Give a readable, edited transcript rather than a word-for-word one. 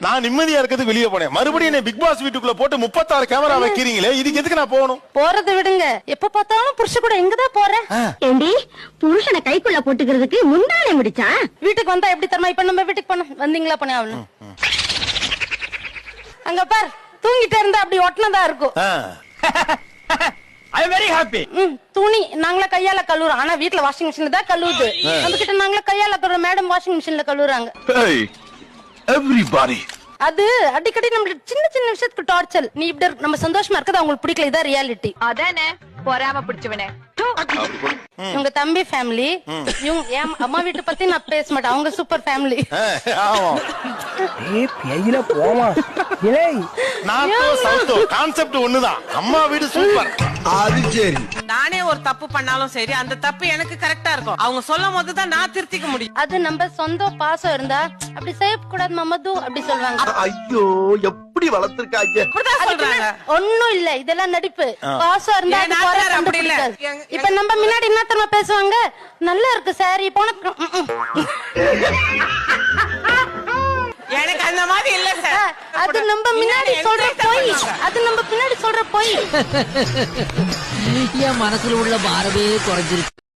நான் நிம்மதியா இருக்கிறதுக்கு வெளியே போனேன். மறுபடியும் என்ன பிக் பாஸ் வீட்டுக்குள்ள போட்டு 36 கேமரா வைக்கிறீங்களே, இதுக்கு எதுக்கு நான் போகணும்? போறதை விடுங்க, எப்ப பார்த்தாலும் புருஷ கூட எங்கதான் போற? ஏண்டி புருஷனை கைக்குள்ள போட்டுக்கிறதுக்கு முன்னாலே முடிச்சா? வீட்டுக்கு வந்தா எப்படி தரமா? இப்ப நம்ம வீட்டுக்கு போனோம், வந்தீங்களா போனே ஆகணும். அங்க பார், தூங்கிட்டே இருந்தா அப்படி ஒட்டினதா இருக்கும். I very happy. துணி நாங்களே கையால கழுவுறோம், ஆனா வீட்டுல வாஷிங் மிஷின்ல தான் கழுவுது. நம்ம கிட்ட நாங்களே கையால கழுவுறோம், மேடம் வாஷிங் மிஷின்ல கழுவுறாங்க. எவ்ரிபாடி அது அடிக்கடி நம்மளுக்கு சின்ன சின்ன விஷயத்துக்கு டார்ச்சர். நீ இப்படி நம்ம சந்தோஷமா இருக்கது அவங்களுக்கு பிடிக்கல, இதான் ரியாலிட்டி. அதானே பொறாம பிடிச்சவனே. உங்க தம்பி ஃபேமிலி, இவங்க என் அம்மா வீட்டு பத்தி நான் பேச மாட்டேன், அவங்க சூப்பர் ஃபேமிலி. கான்செப்ட் ஒண்ணுதான், அம்மா வீடு சூப்பர். அது சரி. நானே ஒரு தப்பு பண்ணாலும் சரி, அந்த தப்பு எனக்கு கரெக்டா இருக்கும். அவங்க சொல்லும் போது தான் நான் திருத்திக்க முடியும். அது நம்ம சொந்த பாசம் இருந்தா அப்படி செய்யக்கூடாது மமது அப்படி சொல்லுவாங்க. ஐயோ எப்படி வளர்த்திருக்காங்க. அப்படிதான் சொல்றாங்க. ஒண்ணும் இல்ல, இதெல்லாம் நடிப்பு. பாசம் இருந்தா என் அது குறை நாத்தனார் அப்படி இல்ல. கண்டுபிடிக்காது. இப்ப நம்ம முன்னாடி என்ன தெரியுமா பேசுவாங்க? நல்லா இருக்கு சாரி போன. எனக்கு அந்த மாதிரி இல்ல சார். அது நம்ம முன்னாடி சொல்ற போய், அது நம்ம பின்னாடி சொல்ற போய். என் மனசுல உள்ள பாரமே குறைஞ்சிருக்கு.